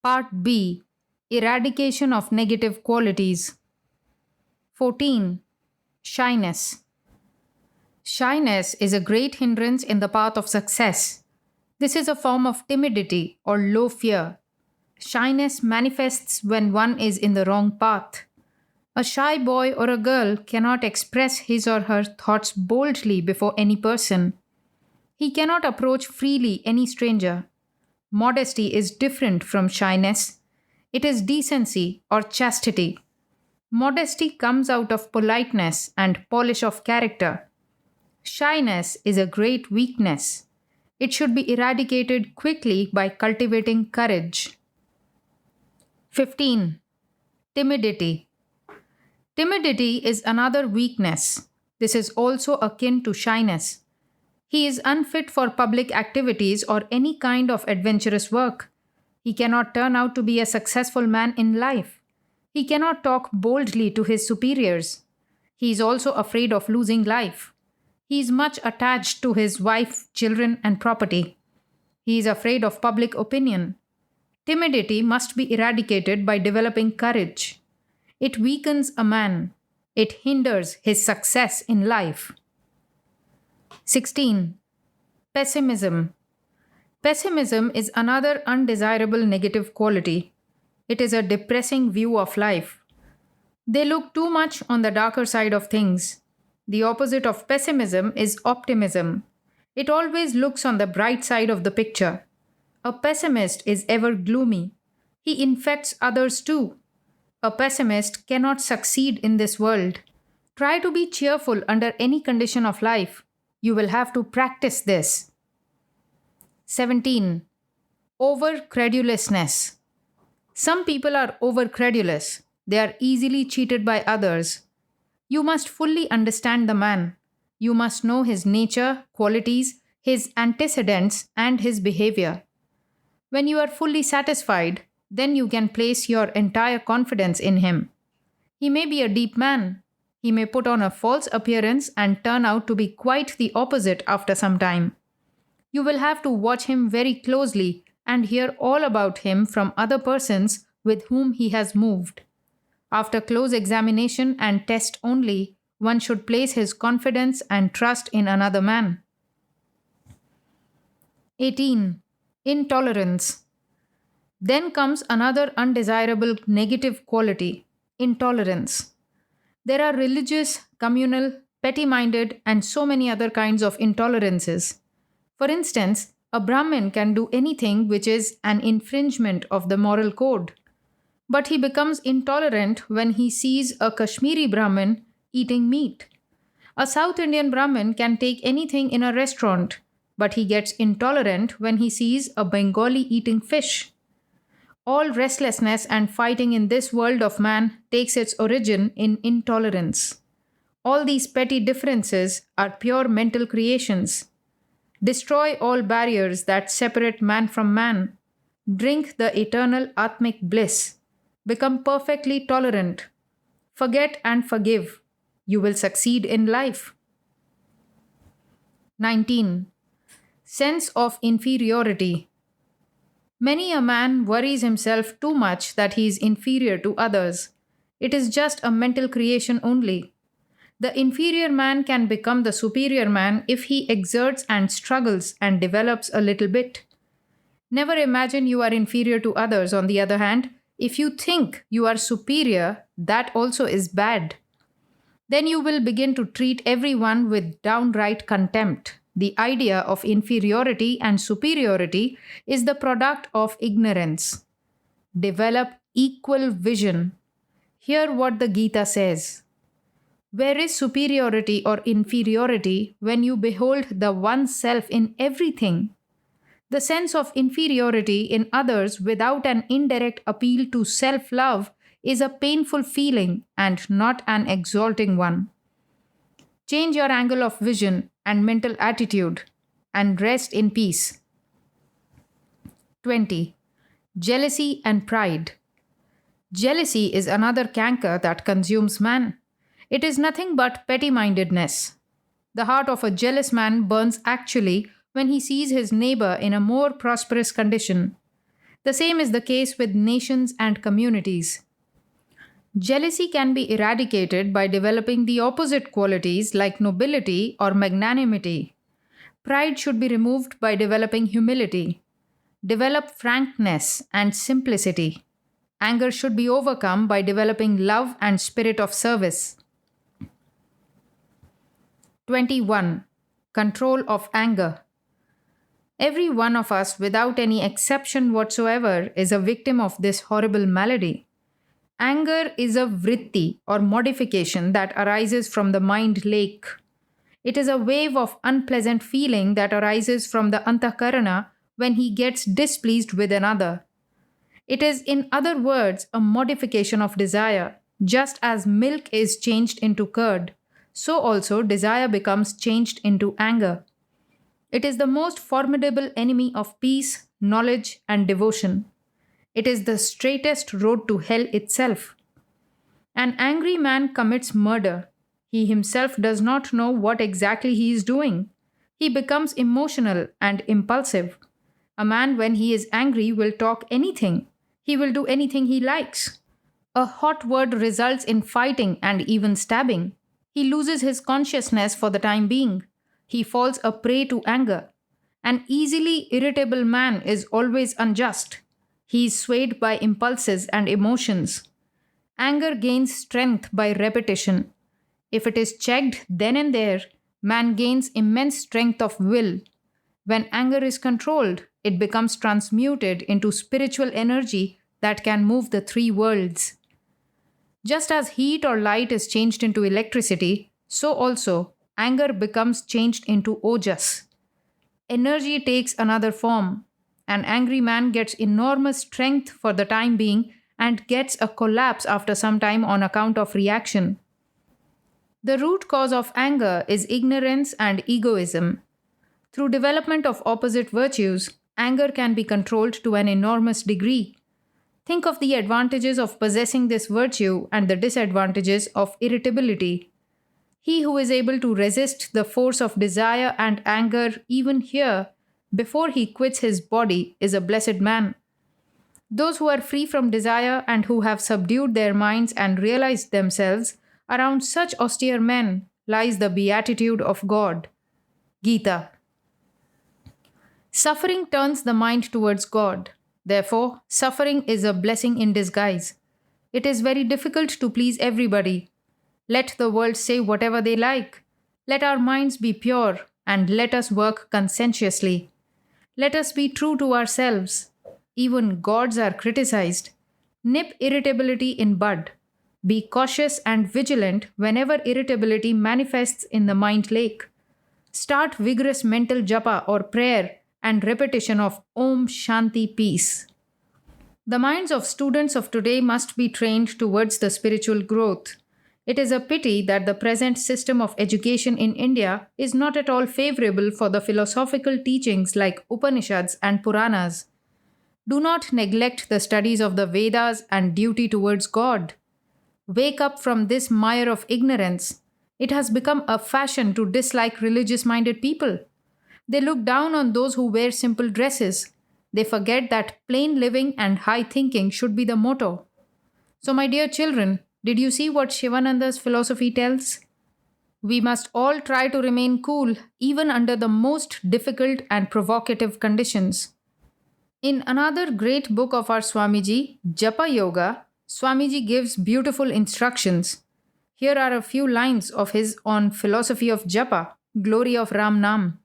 Part B. Eradication of negative qualities. 14. Shyness. Shyness is a great hindrance in the path of success. This is a form of timidity or low fear. Shyness manifests when one is in the wrong path. A shy boy or a girl cannot express his or her thoughts boldly before any person. He cannot approach freely any stranger. Modesty is different from shyness. It is decency or chastity. Modesty comes out of politeness and polish of character. Shyness is a great weakness. It should be eradicated quickly by cultivating courage. 15. Timidity. Timidity is another weakness. This is also akin to shyness. He is unfit for public activities or any kind of adventurous work. He cannot turn out to be a successful man in life. He cannot talk boldly to his superiors. He is also afraid of losing life. He is much attached to his wife, children, and property. He is afraid of public opinion. Timidity must be eradicated by developing courage. It weakens a man. It hinders his success in life. 16. Pessimism. Pessimism is another undesirable negative quality. It is a depressing view of life. They look too much on the darker side of things. The opposite of pessimism is optimism. It always looks on the bright side of the picture. A pessimist is ever gloomy. He infects others too. A pessimist cannot succeed in this world. Try to be cheerful under any condition of life. You will have to practice this. 17. Over-credulousness. Some people are over-credulous. They are easily cheated by others. You must fully understand the man. You must know his nature, qualities, his antecedents, and his behavior. When you are fully satisfied, then you can place your entire confidence in him. He may be a deep man. He may put on a false appearance and turn out to be quite the opposite after some time. You will have to watch him very closely and hear all about him from other persons with whom he has moved. After close examination and test only, one should place his confidence and trust in another man. 18. Intolerance. Then comes another undesirable negative quality, intolerance. There are religious, communal, petty-minded, and so many other kinds of intolerances. For instance, a Brahmin can do anything which is an infringement of the moral code. But he becomes intolerant when he sees a Kashmiri Brahmin eating meat. A South Indian Brahmin can take anything in a restaurant, but he gets intolerant when he sees a Bengali eating fish. All restlessness and fighting in this world of man takes its origin in intolerance. All these petty differences are pure mental creations. Destroy all barriers that separate man from man. Drink the eternal Atmic bliss. Become perfectly tolerant. Forget and forgive. You will succeed in life. 19. Sense of inferiority. Many a man worries himself too much that he is inferior to others. It is just a mental creation only. The inferior man can become the superior man if he exerts and struggles and develops a little bit. Never imagine you are inferior to others, on the other hand. If you think you are superior, that also is bad. Then you will begin to treat everyone with downright contempt. The idea of inferiority and superiority is the product of ignorance. Develop equal vision. Hear what the Gita says. Where is superiority or inferiority when you behold the one self in everything? The sense of inferiority in others without an indirect appeal to self-love is a painful feeling and not an exalting one. Change your angle of vision and mental attitude and rest in peace. 20. Jealousy and pride. Jealousy is another canker that consumes man. It is nothing but petty-mindedness. The heart of a jealous man burns actually when he sees his neighbor in a more prosperous condition. The same is the case with nations and communities. Jealousy can be eradicated by developing the opposite qualities like nobility or magnanimity. Pride should be removed by developing humility. Develop frankness and simplicity. Anger should be overcome by developing love and spirit of service. 21. Control of anger. Every one of us, without any exception whatsoever, is a victim of this horrible malady. Anger is a vritti or modification that arises from the mind lake. It is a wave of unpleasant feeling that arises from the antakarana when he gets displeased with another. It is, in other words, a modification of desire. Just as milk is changed into curd, so also desire becomes changed into anger. It is the most formidable enemy of peace, knowledge, and devotion. It is the straightest road to hell itself. An angry man commits murder. He himself does not know what exactly he is doing. He becomes emotional and impulsive. A man, when he is angry, will talk anything. He will do anything he likes. A hot word results in fighting and even stabbing. He loses his consciousness for the time being. He falls a prey to anger. An easily irritable man is always unjust. He is swayed by impulses and emotions. Anger gains strength by repetition. If it is checked then and there, man gains immense strength of will. When anger is controlled, it becomes transmuted into spiritual energy that can move the three worlds. Just as heat or light is changed into electricity, so also anger becomes changed into ojas. Energy takes another form. An angry man gets enormous strength for the time being and gets a collapse after some time on account of reaction. The root cause of anger is ignorance and egoism. Through development of opposite virtues, anger can be controlled to an enormous degree. Think of the advantages of possessing this virtue and the disadvantages of irritability. He who is able to resist the force of desire and anger even here, before he quits his body, is a blessed man. Those who are free from desire and who have subdued their minds and realized themselves, around such austere men lies the beatitude of God. Gita. Suffering turns the mind towards God. Therefore, suffering is a blessing in disguise. It is very difficult to please everybody. Let the world say whatever they like. Let our minds be pure and let us work conscientiously. Let us be true to ourselves. Even gods are criticized. Nip irritability in bud. Be cautious and vigilant whenever irritability manifests in the mind lake. Start vigorous mental japa or prayer and repetition of Om Shanti Peace. The minds of students of today must be trained towards the spiritual growth. It is a pity that the present system of education in India is not at all favorable for the philosophical teachings like Upanishads and Puranas. Do not neglect the studies of the Vedas and duty towards God. Wake up from this mire of ignorance. It has become a fashion to dislike religious minded people. They look down on those who wear simple dresses. They forget that plain living and high thinking should be the motto. So, my dear children, did you see what Sivananda's philosophy tells? We must all try to remain cool even under the most difficult and provocative conditions. In another great book of our Swamiji, Japa Yoga, Swamiji gives beautiful instructions. Here are a few lines of his on philosophy of Japa, glory of Ram Nam.